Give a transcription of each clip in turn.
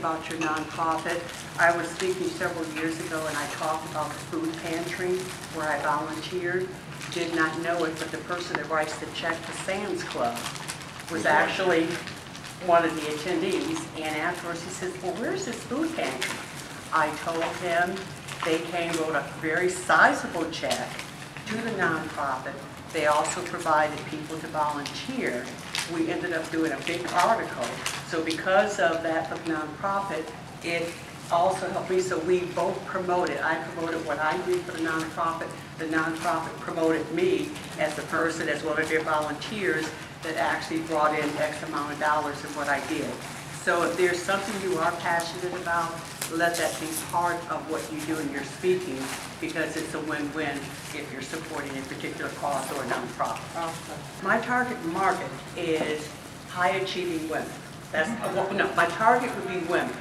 about your nonprofit. I was speaking several years ago and I talked about the food pantry where I volunteered. Did not know it, but the person that writes the check to Sam's Club was actually one of the attendees. And afterwards he says, well, where's this food pantry? I told him. They came, wrote a very sizable check to the nonprofit. They also provided people to volunteer. We ended up doing a big article. So because of that for the nonprofit, it also helped me. So we both promoted. I promoted what I did for the nonprofit. The nonprofit promoted me as the person, as one of their volunteers that actually brought in X amount of dollars in what I did. So if there's something you are passionate about, let that be part of what you do in your speaking, because it's a win-win if you're supporting a particular cause or a nonprofit. My target market is high-achieving women. That's no, my target would be women.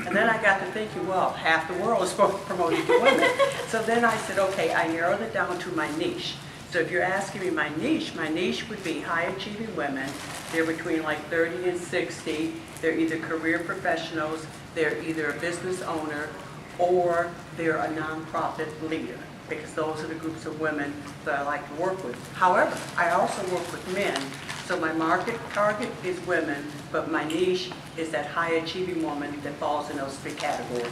And then I got to thinking, well, half the world is promoted to women. So then I said, okay, I narrowed it down to my niche. So if you're asking me my niche would be high-achieving women. They're between like 30 and 60. They're either career professionals, they're either a business owner, or they're a nonprofit leader, because those are the groups of women that I like to work with. However, I also work with men, so my market target is women, but my niche is that high-achieving woman that falls in those three categories.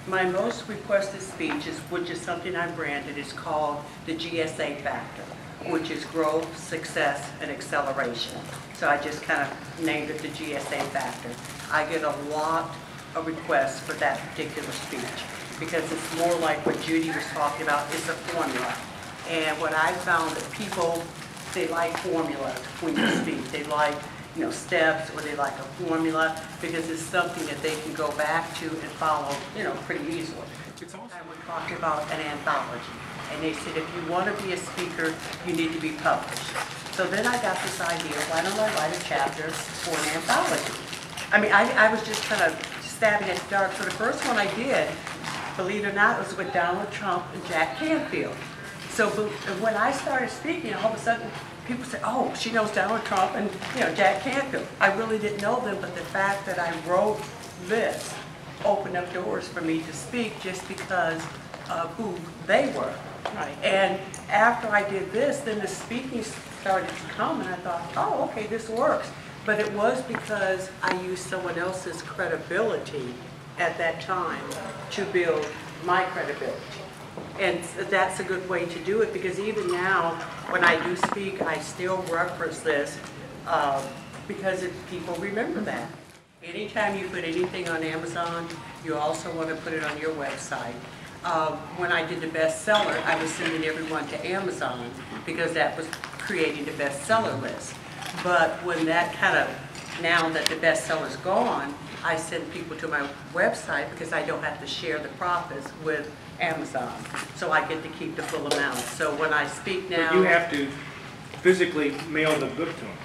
My most requested speech, which is something I branded, is called the GSA Factor, which is growth, success, and acceleration. So I just kind of named it the GSA Factor. I get a lot of requests for that particular speech because it's more like what Judy was talking about. It's a formula. And what I found that people, they like formulas when you speak. They like, steps, or they like a formula because it's something that they can go back to and follow, pretty easily. I would talk about an anthology. And they said, if you want to be a speaker, you need to be published. So then I got this idea, why don't I write a chapter for an anthology? I mean, I was just kind of stabbing at the dark. So the first one I did, believe it or not, was with Donald Trump and Jack Canfield. So when I started speaking, all of a sudden, people said, oh, she knows Donald Trump and, Jack Canfield. I really didn't know them, but the fact that I wrote this opened up doors for me to speak just because of who they were. Right. And after I did this, then the speaking started to come, and I thought, oh, okay, this works. But it was because I used someone else's credibility at that time to build my credibility. And that's a good way to do it, because even now, when I do speak, I still reference this because people remember that. Anytime you put anything on Amazon, you also want to put it on your website. When I did the bestseller, I was sending everyone to Amazon because that was creating the bestseller list. But when that now that the bestseller's gone, I send people to my website because I don't have to share the profits with Amazon. So I get to keep the full amount. So when I speak now... But you have to physically mail the book to them.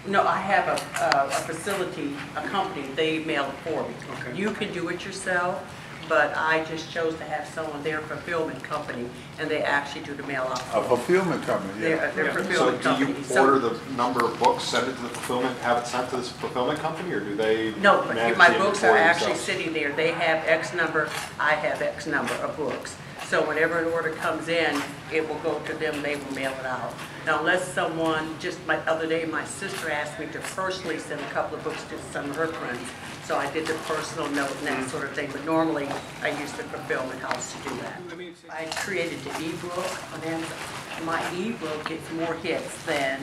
No, I have a facility, a company, they mail it for me. Okay. You can do it yourself, but I just chose to have someone, their fulfillment company, and they actually do the mail out. A fulfillment company, yeah. Their So fulfillment do you company. order the number of books, send it to the fulfillment, have it sent to this fulfillment company, or do they No, but manage my the books are inventory actually themselves? sitting there. They have X number, I have X number of books. So whenever an order comes in, it will go to them, they will mail it out. Now, unless someone, just the other day, my sister asked me to personally send a couple of books to some of her friends. So I did the personal note and that sort of thing, but normally I use the fulfillment house to do that. I created the ebook on Amazon. My ebook gets more hits than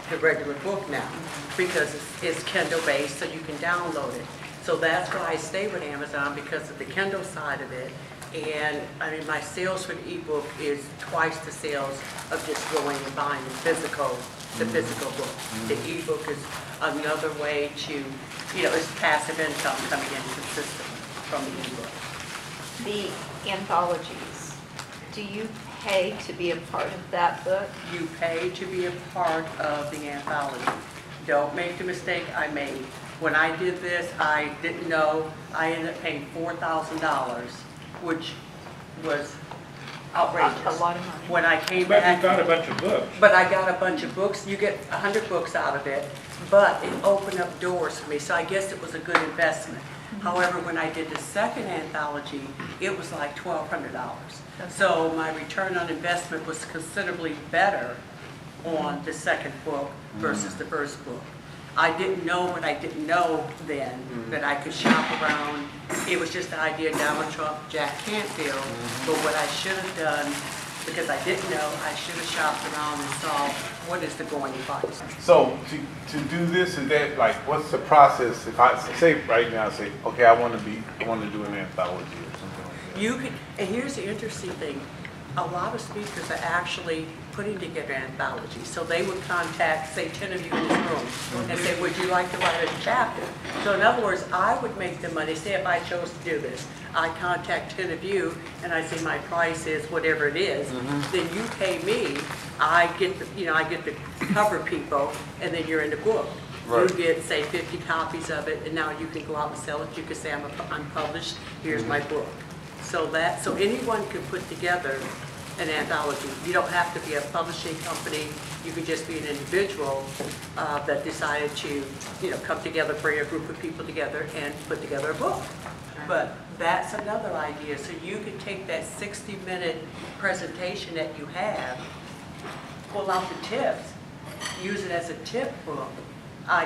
the regular book now because it's Kindle based, so you can download it. So that's why I stay with Amazon, because of the Kindle side of it. And I mean, my sales for the ebook is twice the sales of just going and buying the physical book. The ebook is another way to, it's passive income coming in consistently from the ebook. The anthologies, do you pay to be a part of that book? You pay to be a part of the anthology. Don't make the mistake I made. When I did this, I didn't know. I ended up paying $4,000, which was outrageous. A lot of money. When I came But back, you got a bunch of books. but I got a bunch of books. You get 100 books out of it, but it opened up doors for me. So I guess it was a good investment. However, when I did the second anthology, it was like $1,200. So my return on investment was considerably better on the second book versus the first book. I didn't know what I didn't know then, that I could shop around. It was just the idea, Donald Trump, Jack Canfield, but what I should have done, because I didn't know, I should have shopped around and saw what is the going price. So to do this, is that like, what's the process? If I say right now, say, okay, I want to do an anthology or something like that. You could, and here's the interesting thing, a lot of speakers are actually putting together anthologies. So they would contact, say, 10 of you in this room and say, would you like to write a chapter? So in other words, I would make the money, say if I chose to do this, I contact 10 of you and I say my price is whatever it is, then you pay me, I get the cover people, and then you're in the book. Right. You get, say, 50 copies of it, and now you can go out and sell it. You can say, I'm published, here's my book. So anyone can put together an anthology. You don't have to be a publishing company. You could just be an individual that decided to, come together, bring a group of people together and put together a book. But that's another idea. So you could take that 60-minute presentation that you have, pull out the tips, use it as a tip book.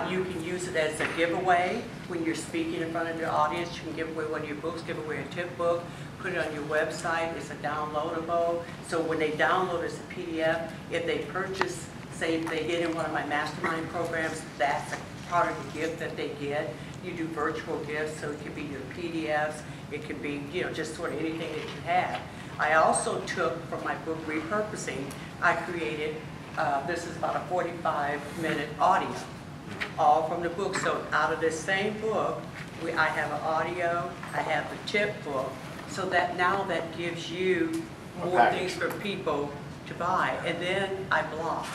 You can use it as a giveaway when you're speaking in front of your audience. You can give away one of your books, give away a tip book, put it on your website. It's a downloadable. So when they download it as a PDF, if they purchase, say if they get in one of my mastermind programs, that's a part of the gift that they get. You do virtual gifts, so it could be your PDFs. It could be, just sort of anything that you have. I also took from my book Repurposing, I created, this is about a 45-minute audio, all from the book. So out of this same book, I have an audio, I have the tip book, so that now that gives you more things for people to buy. And then I blog.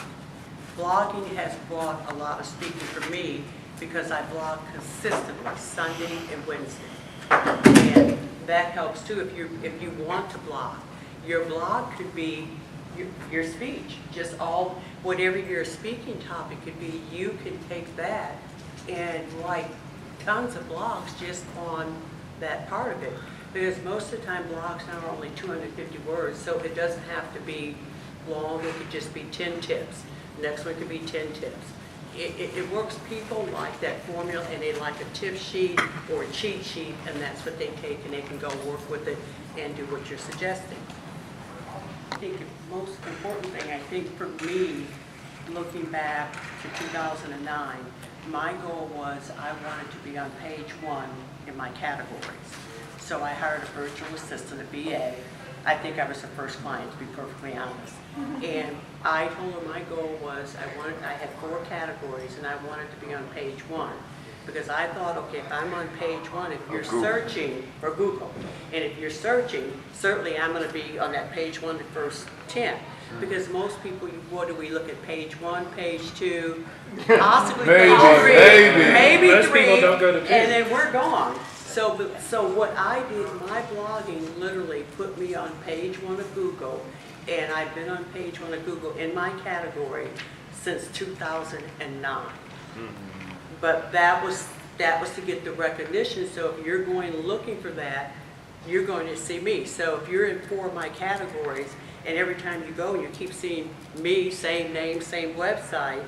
Blogging has brought a lot of speaking for me because I blog consistently, Sunday and Wednesday. And that helps too if you want to blog. Your blog could be your speech, just whatever your speaking topic could be, you can take that and write tons of blogs just on that part of it. Because most of the time blogs now are only 250 words, so it doesn't have to be long, it could just be 10 tips. Next one could be 10 tips. It works, people like that formula and they like a tip sheet or a cheat sheet, and that's what they take and they can go work with it and do what you're suggesting. I think the most important thing, I think for me, looking back to 2009, my goal was I wanted to be on page 1 in my categories. So I hired a virtual assistant, a VA. I think I was the first client, to be perfectly honest. And I told her my goal was I had 4 categories and I wanted to be on page 1. Because I thought, okay, if I'm on page 1, if you're searching for Google, and if you're searching, certainly I'm going to be on that page 1, the first 10. Because most people, what do we look at? Page 1, page 2, possibly page 3, maybe Most 3, people don't go to 2. and then we're gone. So what I did, my blogging literally put me on page 1 of Google, and I've been on page 1 of Google in my category since 2009. But that was to get the recognition. So if you're going looking for that, you're going to see me. So if you're in 4 of my categories, and every time you go, you keep seeing me, same name, same website,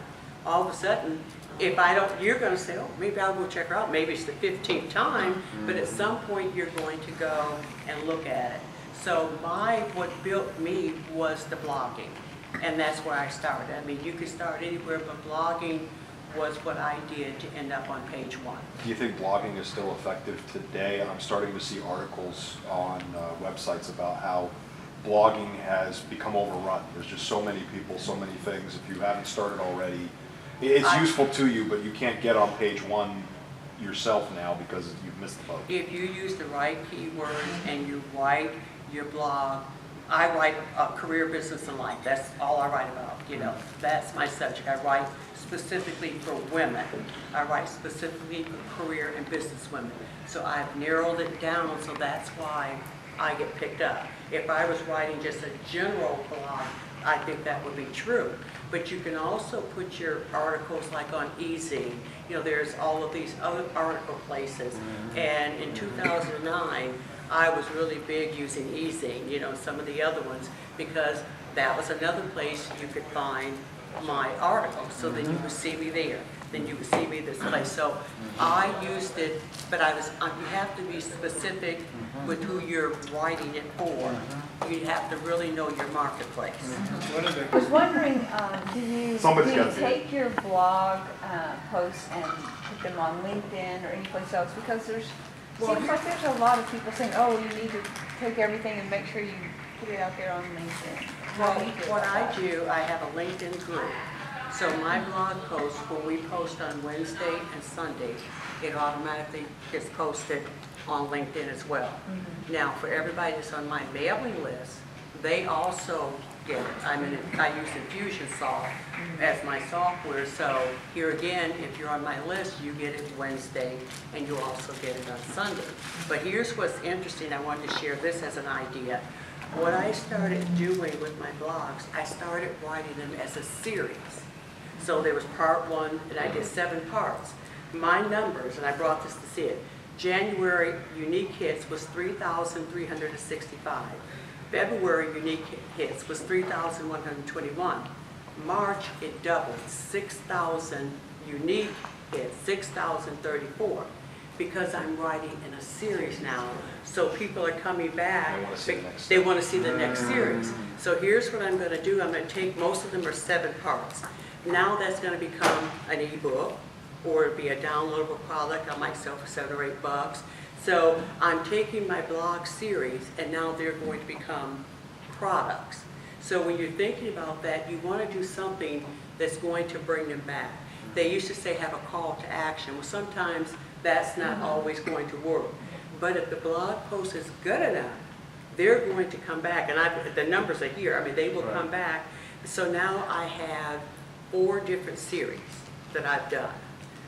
all of a sudden, if I don't, you're going to say, oh, maybe I'll go check her out. Maybe it's the 15th time, but at some point you're going to go and look at it. So what built me was the blogging, and that's where I started. I mean, you could start anywhere, but blogging was what I did to end up on page 1. Do you think blogging is still effective today? I'm starting to see articles on websites about how blogging has become overrun. There's just so many people, so many things. If you haven't started already, it's useful to you, but you can't get on page 1 yourself now because you've missed the boat. If you use the right keywords and you write your blog, I write career, business, and life. That's all I write about. That's my subject. I write specifically for women. I write specifically for career and business women. So I've narrowed it down, so that's why I get picked up. If I was writing just a general blog I think that would be true. But you can also put your articles like on Easy. You know, there's all of these other article places. And in 2009, I was really big using Easy, you know, some of the other ones, because that was another place you could find my articles. So then you would see me there. Then you would see me this place. So I used it, but you have to be specific with who you're writing it for. You have to really know your marketplace. One of I was the, wondering, do you Somebody's got to do it. take your blog posts and put them on LinkedIn or anyplace else? Because seems like there's a lot of people saying, oh, you need to take everything and make sure you put it out there on LinkedIn. Well, How do you do what that? I do, I have a LinkedIn group. So my blog post, when we post on Wednesday and Sunday, it automatically gets posted on LinkedIn as well. Now, for everybody that's on my mailing list, they also get it. I use Infusionsoft as my software, so here again, if you're on my list, you get it Wednesday, and you'll also get it on Sunday. But here's what's interesting, I wanted to share this as an idea. What I started doing with my blogs, I started writing them as a series. So there was part 1, and I did 7 parts. My numbers, and I brought this to see it, January unique hits was 3,365. February unique hits was 3,121. March, it doubled, 6,000 unique hits, 6,034. Because I'm writing in a series now, so people are coming back. They wanna see the next They step. want to see the next series. So here's what I'm going to do. I'm going to take, most of them are 7 parts. Now that's going to become an ebook, or it'd be a downloadable product. I might sell for $7 or $8. So I'm taking my blog series, and now they're going to become products. So when you're thinking about that, you want to do something that's going to bring them back. They used to say have a call to action. Well, sometimes that's not always going to work. But if the blog post is good enough, they're going to come back. And the numbers are here. I mean, they will come back. So now I have 4 different series that I've done.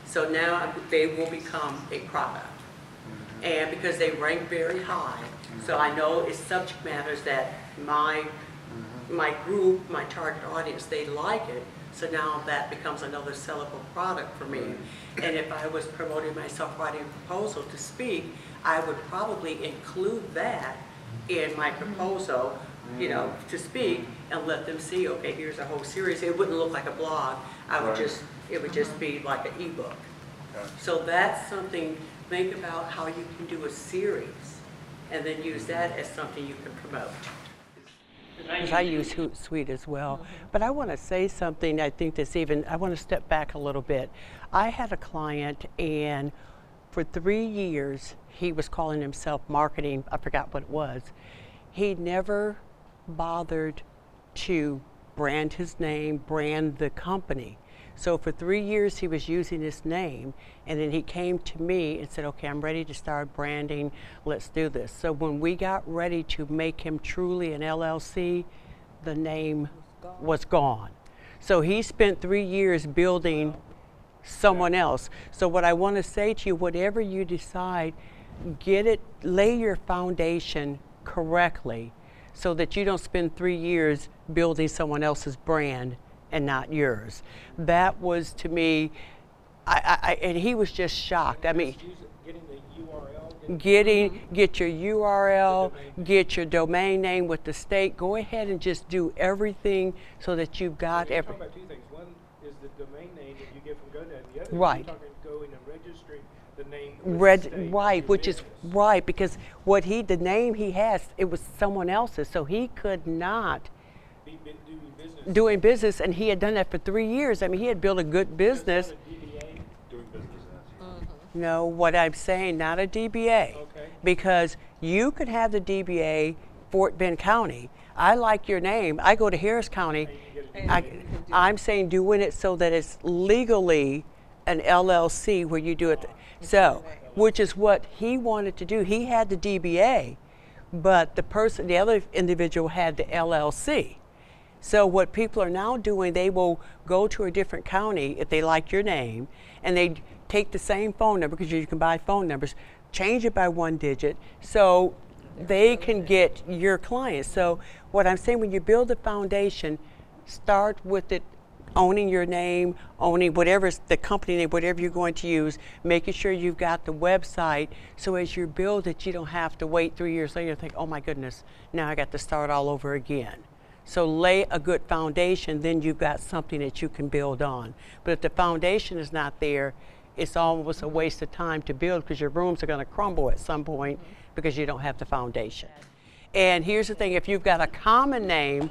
So now they will become a product. And because they rank very high, so I know it's subject matters that my group, my target audience, they like it. So now that becomes another sellable product for me. And if I was promoting myself writing a proposal to speak, I would probably include that in my proposal, you know, to speak, and let them see, okay, here's a whole series. It wouldn't look like a blog. It would just be like an ebook. So that's something, think about how you can do a series and then use that as something you can promote. Because I use Hootsuite as well. But I want to say something, I think that's I want to step back a little bit. I had a client, and for 3 years, he was calling himself marketing, I forgot what it was. He never bothered to brand his name, brand the company. So for 3 years he was using his name, and then he came to me and said, okay, I'm ready to start branding, let's do this. So when we got ready to make him truly an LLC, the name was gone. So he spent 3 years building someone else. So what I want to say to you, whatever you decide, lay your foundation correctly so that you don't spend 3 years building someone else's brand and not yours. That was, to me, and he was just shocked. I mean, getting the URL. get your URL, get your domain name with the state. Go ahead and just do everything so that you've got You're everything. talking about 2 things. One is the domain name that you get from GoDaddy. The other Right. is you're talking going and registering the name with the state, Right, which is business. right, because the name he has, it was someone else's, so he could not Doing business. doing business, and he had done that for 3 years. I mean, he had built a good business. Just on a DBA. Doing business as. No, what I'm saying, not a DBA. Okay. Because you could have the DBA Fort Bend County. I like your name. I go to Harris County. I'm saying doing it so that it's legally an LLC where you do it. So, which is what he wanted to do. He had the DBA, but the other individual had the LLC. So what people are now doing, they will go to a different county if they like your name, and they take the same phone number, because you can buy phone numbers, change it by 1 digit. So they can get your clients. So what I'm saying, when you build a foundation, start with it owning your name, owning whatever the company name, whatever you're going to use, making sure you've got the website, so as you build it, you don't have to wait 3 years later and think, oh my goodness, now I got to start all over again. So lay a good foundation, then you've got something that you can build on. But if the foundation is not there, it's almost a waste of time to build, because your rooms are going to crumble at some point because you don't have the foundation. And here's the thing, if you've got a common name,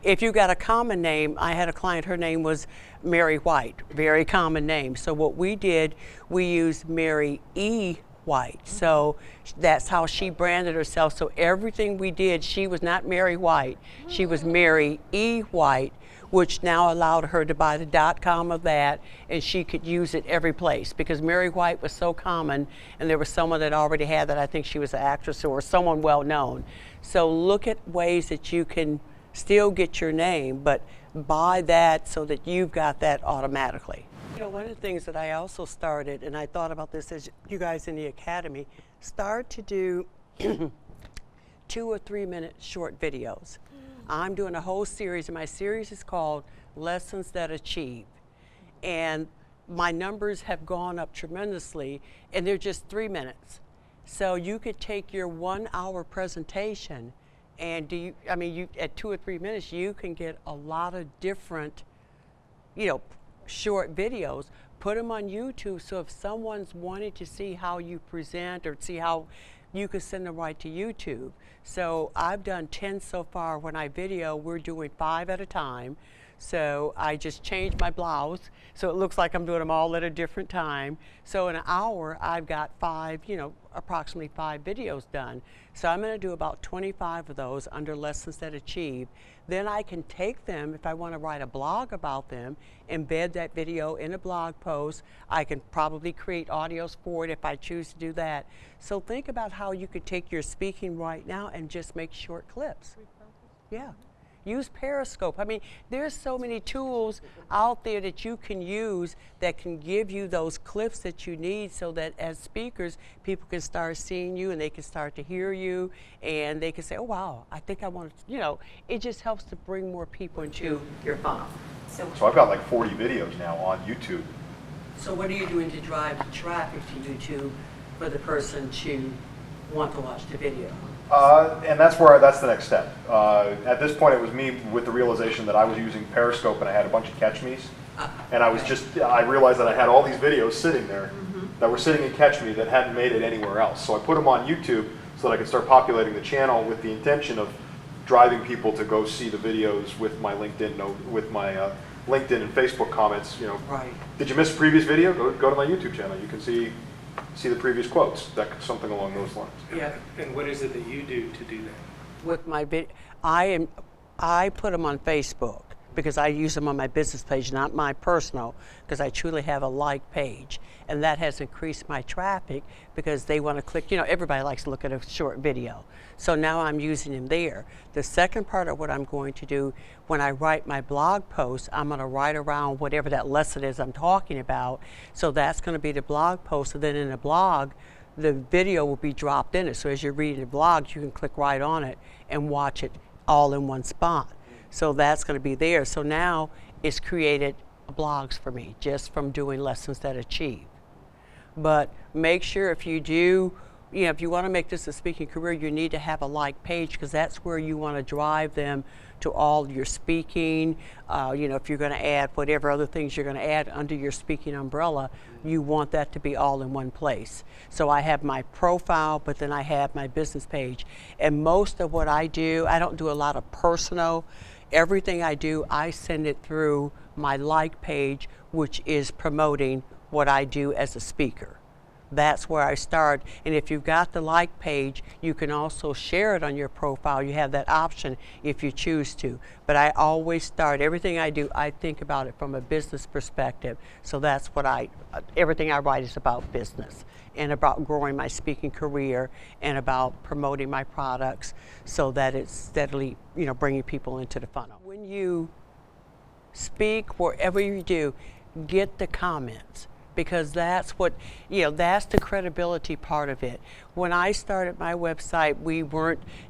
I had a client, her name was Mary White, very common name. So what we did, we used Mary E. White. So that's how she branded herself. So everything we did, she was not Mary White, she was Mary E. White, which now allowed her to buy the .com of that, and she could use it every place, because Mary White was so common, and there was someone that already had that. I think she was an actress or someone well known. So look at ways that you can still get your name, but buy that so that you've got that automatically. You know, one of the things that I also started, and I thought about this as you guys in the academy, start to do 2 or 3 minute short videos. I'm doing a whole series, and my series is called Lessons That Achieve. And my numbers have gone up tremendously, and they're just 3 minutes. So you could take your 1 hour presentation, and at 2 or 3 minutes, you can get a lot of different, short videos, put them on YouTube. So if someone's wanting to see how you present or see how, you can send them right to YouTube. So I've done 10 so far. When I video, we're doing 5 at a time. So I just changed my blouse, so it looks like I'm doing them all at a different time. So in an hour, I've got approximately 5 videos done. So I'm going to do about 25 of those under Lessons That Achieve. Then I can take them, if I want to write a blog about them, embed that video in a blog post. I can probably create audios for it if I choose to do that. So think about how you could take your speaking right now and just make short clips. Yeah. Use Periscope. I mean, there's so many tools out there that you can use that can give you those clips that you need, so that as speakers, people can start seeing you and they can start to hear you, and they can say, oh wow, I think I want to, it just helps to bring more people into your funnel. So I've got like 40 videos now on YouTube. So what are you doing to drive the traffic to YouTube for the person to want to watch the video? And that's the next step. At this point, it was me with the realization that I was using Periscope and I had a bunch of Catch Me's. And I realized that I had all these videos sitting there that were sitting in Catch Me that hadn't made it anywhere else. So I put them on YouTube so that I could start populating the channel with the intention of driving people to go see the videos with my LinkedIn LinkedIn and Facebook comments. Right. Did you miss a previous video? Go to my YouTube channel. You can see the previous quotes, something along those lines. Yeah, and what is it that you do to do that? With my I put them on Facebook because I use them on my business page, not my personal, because I truly have a like page, and that has increased my traffic because they want to click. Everybody likes to look at a short video, so now I'm using them there. The second part of what I'm going to do when I write my blog post, I'm going to write around whatever that lesson is I'm talking about. So that's going to be the blog post, and then in the blog, the video will be dropped in it. So as you're reading the blog, you can click right on it and watch it all in one spot. So that's going to be there. So now it's created blogs for me just from doing Lessons That Achieve. But make sure if you do, if you want to make this a speaking career, you need to have a like page, because that's where you want to drive them to all your speaking. If you're going to add whatever other things you're going to add under your speaking umbrella, you want that to be all in one place. So I have my profile, but then I have my business page. And most of what I do, I don't do a lot of personal. Everything I do, I send it through my like page, which is promoting what I do as a speaker. That's where I start. And if you've got the like page, you can also share it on your profile. You have that option if you choose to. But I always start, everything I do, I think about it from a business perspective. So that's what everything I write is about business and about growing my speaking career and about promoting my products so that it's steadily, bringing people into the funnel. When you speak, wherever you do, get the comments. because that's what, that's the credibility part of it. When I started my website,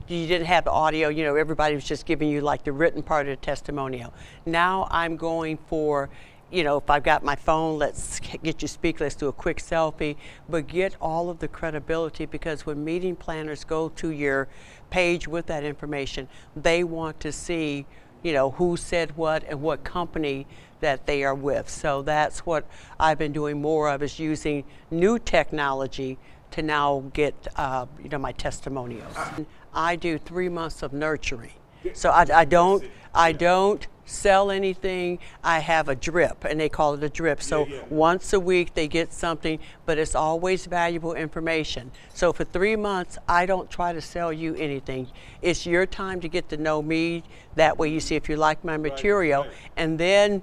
you didn't have audio, everybody was just giving you like the written part of the testimonial. Now I'm going for, if I've got my phone, let's get you speak, let's do a quick selfie, but get all of the credibility, because when meeting planners go to your page with that information, they want to see, who said what and what company that they are with. So that's what I've been doing more of, is using new technology to now get, my testimonials. I do 3 months of nurturing. So I don't sell anything. I have a drip, and they call it a drip. So once a week they get something, but it's always valuable information. So for 3 months, I don't try to sell you anything. It's your time to get to know me. That way you see if you like my material. And then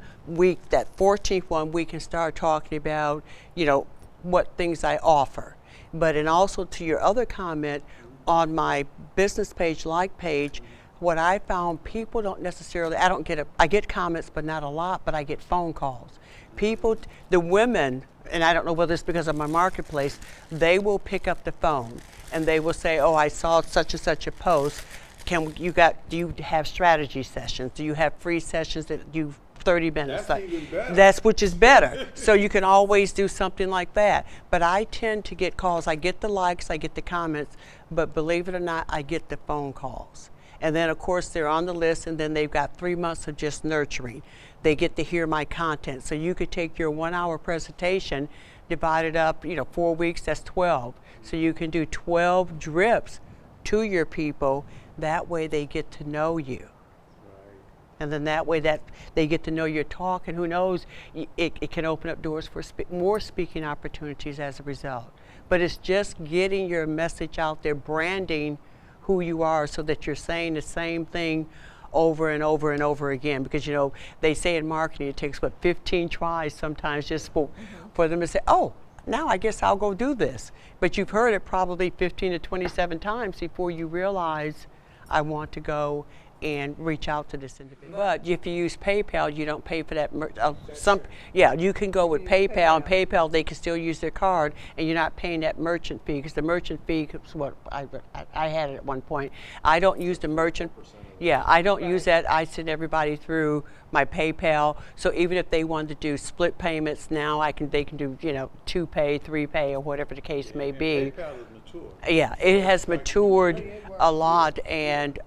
that 14th one, we can start talking about, what things I offer. But and also to your other comment, on my business page, like page, what I found, people don't necessarily, I get comments, but not a lot, but I get phone calls. People, the women, and I don't know whether it's because of my marketplace, they will pick up the phone and they will say, oh, I saw such and such a post. Do you have strategy sessions? Do you have free sessions that you 30 minutes? That's even better. That's which is better. So you can always do something like that. But I tend to get calls. I get the likes, I get the comments, but believe it or not, I get the phone calls. And then, of course, they're on the list, and then they've got 3 months of just nurturing. They get to hear my content. So you could take your 1-hour presentation, divide it up, 4 weeks, that's 12. So you can do 12 drips to your people. That way they get to know you. And then that way that they get to know your talk, and who knows, it can open up doors for more speaking opportunities as a result. But it's just getting your message out there, branding who you are, so that you're saying the same thing over and over and over again. Because they say in marketing it takes 15 tries sometimes just for them to say, oh, now I guess I'll go do this. But you've heard it probably 15 to 27 times before you realize I want to go and reach out to this individual. But if you use PayPal, you don't pay for that. You can go with PayPal, and PayPal they can still use their card, and you're not paying that merchant fee, because the merchant fee is what I had it at one point. I don't use the merchant. Yeah, I don't use that. I send everybody through my PayPal. So even if they wanted to do split payments now, they can do 2 pay, 3 pay, or whatever the case may be. PayPal is mature. Yeah, it has matured a lot, and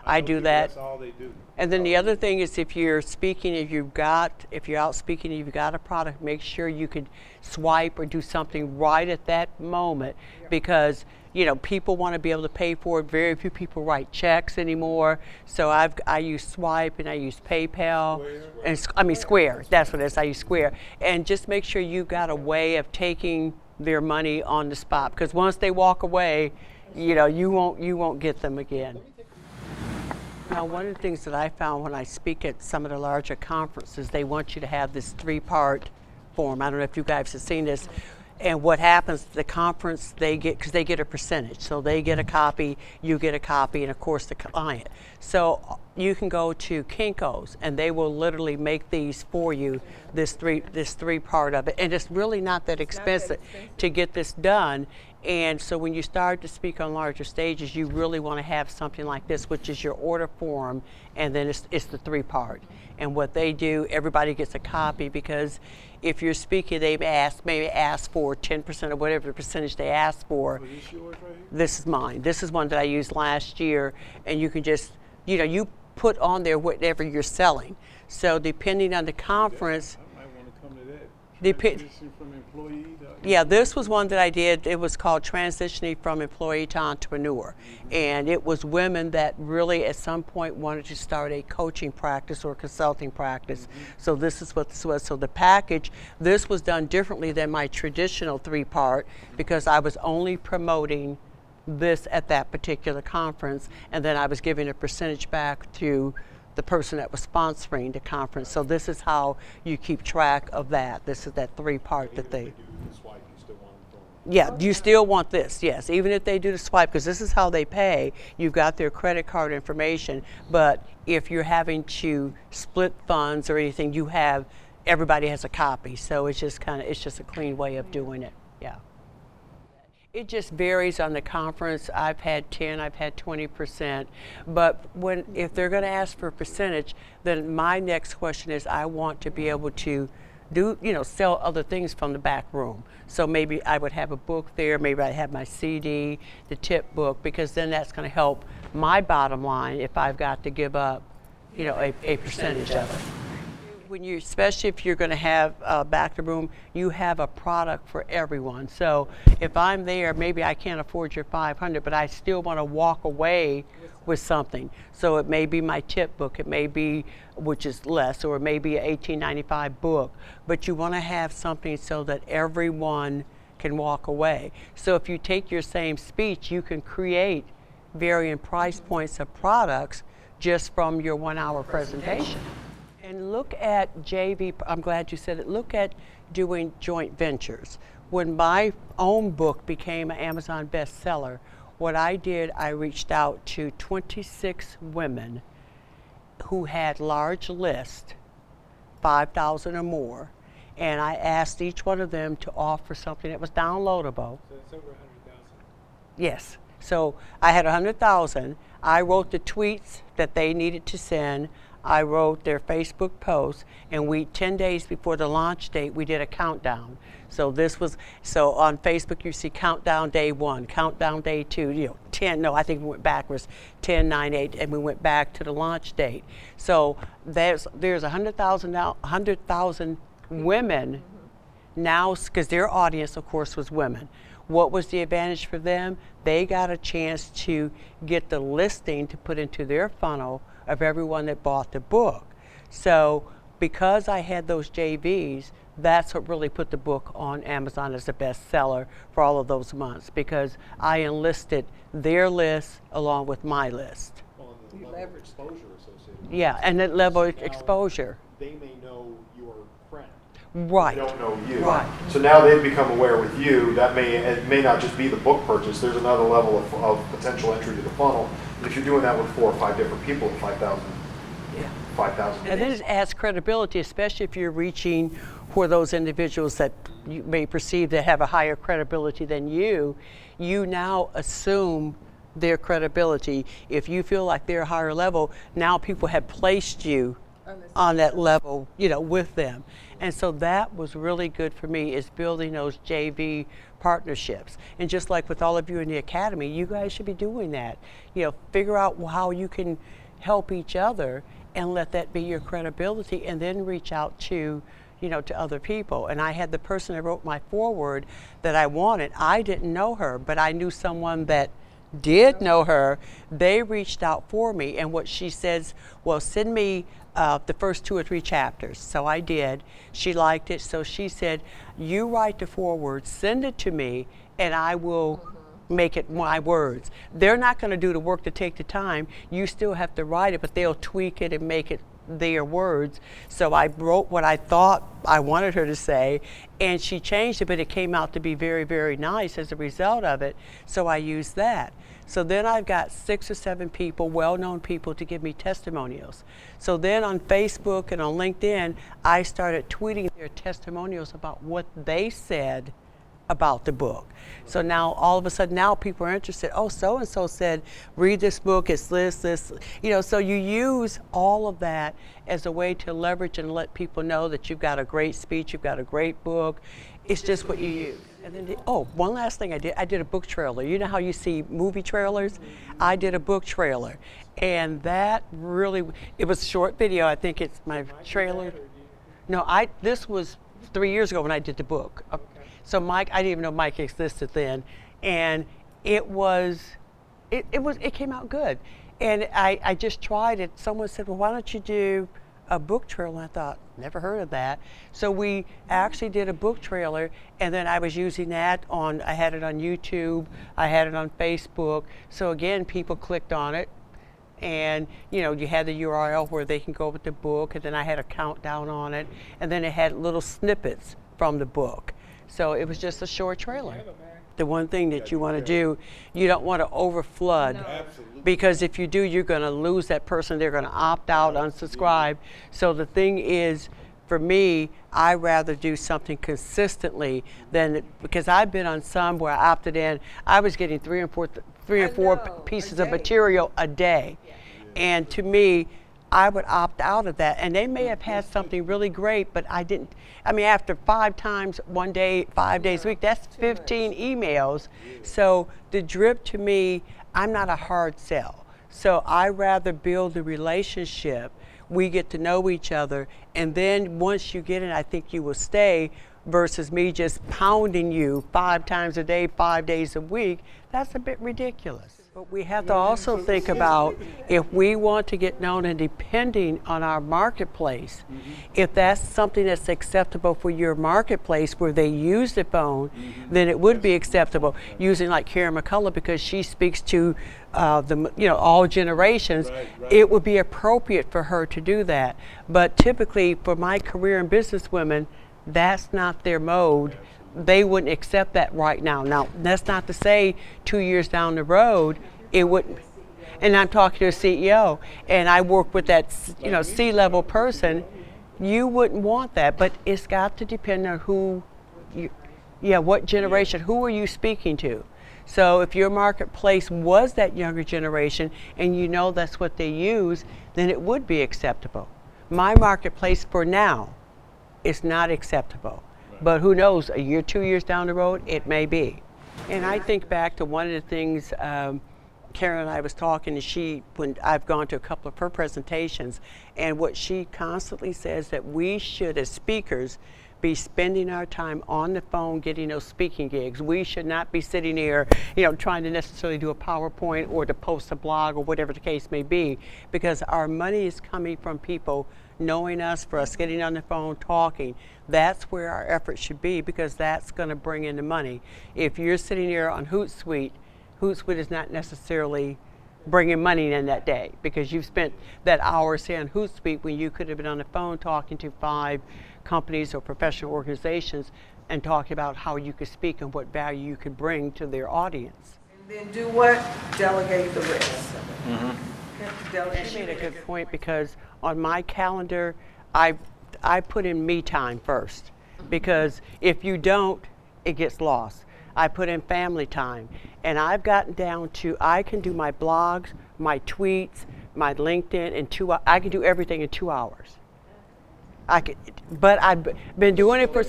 I do that. That's all they do. And then the other thing is, if you're speaking, if you're out speaking, and you've got a product, make sure you can swipe or do something right at that moment, because people want to be able to pay for it. Very few people write checks anymore. So I use Swipe, and I use PayPal, Square. That's what it is. I use Square, and just make sure you've got a way of taking their money on the spot, because once they walk away, you won't get them again. Now, one of the things that I found when I speak at some of the larger conferences, they want you to have this 3-part form. I don't know if you guys have seen this. And what happens, the conference, because they get a percentage. So they get a copy, you get a copy, and of course the client. So you can go to Kinko's, and they will literally make these for you, this 3-part of it. And it's really not that expensive to get this done. And so when you start to speak on larger stages, you really want to have something like this, which is your order form, and then it's the 3-part. And what they do, everybody gets a copy, because if you're speaking, they maybe ask for 10% or whatever the percentage they ask for. Is this yours right here? This is mine. This is one that I used last year, and you can just, you put on there whatever you're selling. So depending on the conference, I might want to come to that. Depend- Transition from employee to yeah, this was one that I did. It was called Transitioning from Employee to Entrepreneur. And it was women that really at some point wanted to start a coaching practice or consulting practice. So this is what this was. So the package, this was done differently than my traditional 3-part, because I was only promoting this at that particular conference, and then I was giving a percentage back to the person that was sponsoring the conference. So this is how you keep track of that. This is that 3-part that they. Yeah, you still want this, yes, even if they do the swipe, because this is how they pay. You've got their credit card information, but if you're having to split funds or anything, you have everybody has a copy. So it's just a clean way of doing it. Yeah. It just varies on the conference. I've had 10, I've had 20%. But if they're going to ask for a percentage, then my next question is I want to be able to sell other things from the back room. So maybe I would have a book there, maybe I have my CD, the tip book, because then that's going to help my bottom line if I've got to give up, a percentage of it. Especially if you're going to have back to room, you have a product for everyone. So if I'm there, maybe I can't afford your $500, but I still want to walk away with something. So it may be my tip book, it may be, which is less, or it may be an $18.95 book, but you want to have something so that everyone can walk away. So if you take your same speech, you can create varying price points of products just from your 1 hour presentation. And look at JV, I'm glad you said it, look at doing joint ventures. When my own book became an Amazon bestseller, what I did, I reached out to 26 women who had large lists, 5,000 or more, and I asked each one of them to offer something that was downloadable. So it's over 100,000. Yes. So I had 100,000. I wrote the tweets that they needed to send. I wrote their Facebook posts, and 10 days before the launch date, we did a countdown. So on Facebook you see countdown day 1, countdown day 2, 10, I think we went backwards, 10, 9, 8, and we went back to the launch date. So there's 100,000 women now, because their audience, of course, was women. What was the advantage for them? They got a chance to get the listing to put into their funnel of everyone that bought the book. So because I had those JVs, that's what really put the book on Amazon as a bestseller for all of those months, because I enlisted their list along with my list. Well, and the level of exposure associated with Yeah, and that level of exposure. They may know your friend. Right. They don't know you. Right. So now they've become aware with you. It may not just be the book purchase. There's another level of potential entry to the funnel. And if you're doing that with 4 or 5 different people at 5,000, Yeah. 5,000. And then it adds credibility, especially if you're reaching for those individuals that you may perceive that have a higher credibility than you. You now assume their credibility. If you feel like they're a higher level, now people have placed you on that level, with them. And so that was really good for me, is building those JV partnerships. And just like with all of you in the academy, you guys should be doing that. Figure out how you can help each other and let that be your credibility, and then reach out to other people. And I had the person that wrote my foreword that I wanted. I didn't know her, but I knew someone that did know her. They reached out for me, and what she says, well, send me the first 2 or 3 chapters. So I did. She liked it, so she said, you write the foreword, send it to me, and I will make it my words. They're not going to do the work to take the time. You still have to write it, but they'll tweak it and make it their words. So I wrote what I thought I wanted her to say, and she changed it, but it came out to be very, very nice as a result of it. So I used that. So then I've got 6 or 7 people, well-known people, to give me testimonials. So then on Facebook and on LinkedIn, I started tweeting their testimonials about what they said about the book. So now all of a sudden now people are interested. Oh, so-and-so said, read this book, it's this. So you use all of that as a way to leverage and let people know that you've got a great speech, you've got a great book. It's just what you use. And then, one last thing I did a book trailer. You know how you see movie trailers? I did a book trailer. And that really, it was a short video. I think it's my trailer. No, this was 3 years ago when I did the book. So Mike, I didn't even know Mike existed then. And it came out good. And I just tried it. Someone said, well, why don't you do a book trailer? And I thought, never heard of that. So we actually did a book trailer, and then I was using that I had it on YouTube, I had it on Facebook. So again, people clicked on it, and you had the URL where they can go with the book, and then I had a countdown on it, and then it had little snippets from the book. So it was just a short trailer. The one thing that you want to do, you don't want to overflood. Absolutely. Because if you do, you're going to lose that person. They're going to opt out, unsubscribe. So the thing is, for me, I rather do something consistently than, because I've been on some where I opted in, I was getting three or four pieces of material a day. And to me, I would opt out of that. And they may have had something really great, but I didn't. I mean, after 5 times one day, 5 days a week, that's 15 emails. So the drip to me, I'm not a hard sell. So I rather build a relationship. We get to know each other. And then once you get in, I think you will stay, versus me just pounding you 5 times a day, 5 days a week. That's a bit ridiculous. But we have to also think about, if we want to get known, and depending on our marketplace, if that's something that's acceptable for your marketplace where they use the phone, then it would be acceptable. Using like Karen McCullough, because she speaks to all generations, it would be appropriate for her to do that. But typically for my career and business women, that's not their mode. They wouldn't accept that right now. Now, that's not to say 2 years down the road, it wouldn't. And I'm talking to a CEO, and I work with that, C-level person. You wouldn't want that, but it's got to depend on what generation, who are you speaking to? So if your marketplace was that younger generation, and you know that's what they use, then it would be acceptable. My marketplace for now is not acceptable. But who knows, a year, 2 years down the road, it may be. And I think back to one of the things Karen and I was talking, when I've gone to a couple of her presentations, and what she constantly says, that we should, as speakers, be spending our time on the phone getting those speaking gigs. We should not be sitting here, trying to necessarily do a PowerPoint or to post a blog or whatever the case may be, because our money is coming from people knowing us, for us getting on the phone, talking. That's where our effort should be, because that's going to bring in the money. If you're sitting here on Hootsuite is not necessarily bringing money in that day, because you've spent that hour, say, on Hootsuite, when you could have been on the phone talking to 5 companies or professional organizations and talking about how you could speak and what value you could bring to their audience. And then do what? Delegate the rest. She made a good point, because on my calendar, I put in me time first, because if you don't, it gets lost. I put in family time, and I've gotten down to, I can do my blogs, my tweets, my LinkedIn I can do everything in 2 hours. But I've been doing it for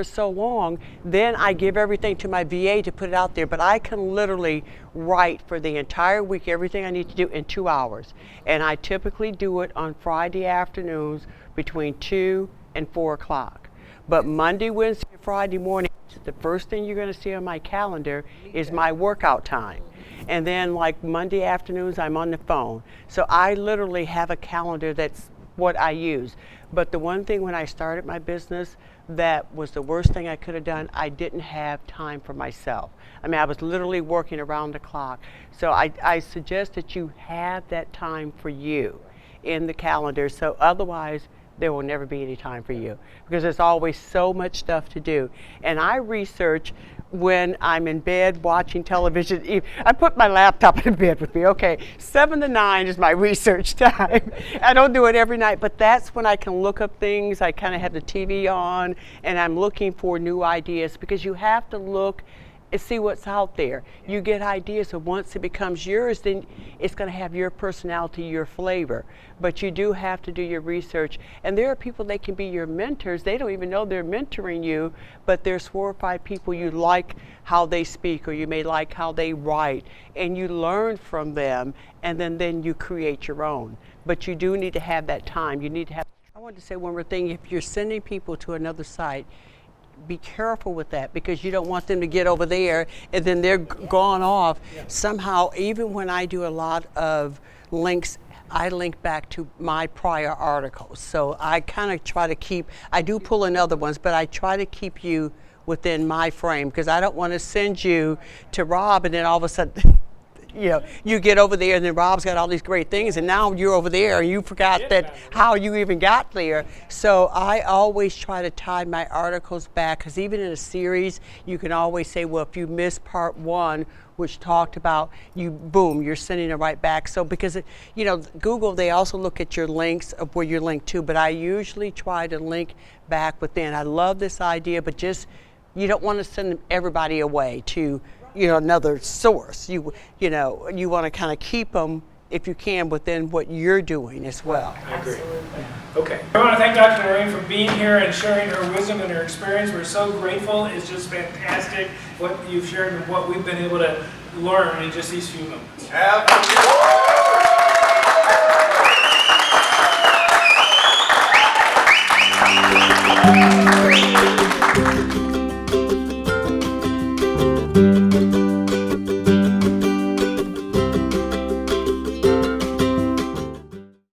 so long, then I give everything to my VA to put it out there. But I can literally write for the entire week everything I need to do in 2 hours. And I typically do it on Friday afternoons between 2 and 4 o'clock. But Monday, Wednesday, and Friday morning, the first thing you're going to see on my calendar is my workout time. And then like Monday afternoons, I'm on the phone. So I literally have a calendar that's what I use. But the one thing when I started my business that was the worst thing I could have done, I didn't have time for myself. I mean, I was literally working around the clock. So I suggest that you have that time for you in the calendar. So otherwise, there will never be any time for you, because there's always so much stuff to do. And I research when I'm in bed watching television. I put my laptop in bed with me. Okay, 7 to 9 is my research time. I don't do it every night, but that's when I can look up things. I kind of have the TV on, and I'm looking for new ideas, because you have to look and see what's out there. You get ideas, so once it becomes yours, then it's going to have your personality, your flavor. But you do have to do your research. And there are people that can be your mentors. They don't even know they're mentoring you, but there's 4 or 5 people you like how they speak, or you may like how they write, and you learn from them, and then you create your own. But you do need to have that time. You need to have. I wanted to say one more thing. If you're sending people to another site, be careful with that, because you don't want them to get over there and then they're gone off. Somehow, even when I do a lot of links, I link back to my prior articles. So I kind of try to I do pull in other ones, but I try to keep you within my frame, because I don't want to send you to Rob and then all of a sudden you get over there and then Rob's got all these great things, and now you're over there and you forgot how you even got there. So I always try to tie my articles back, because even in a series, you can always say, well, if you miss part 1, which talked about you, boom, you're sending it right back. So because, Google, they also look at your links of where you're linked to, but I usually try to link back within. I love this idea, but just, you don't want to send everybody away to, another source. You want to kind of keep them, if you can, within what you're doing as well. I agree. Okay. I want to thank Dr. Lorraine for being here and sharing her wisdom and her experience. We're so grateful. It's just fantastic what you've shared and what we've been able to learn in just these few moments.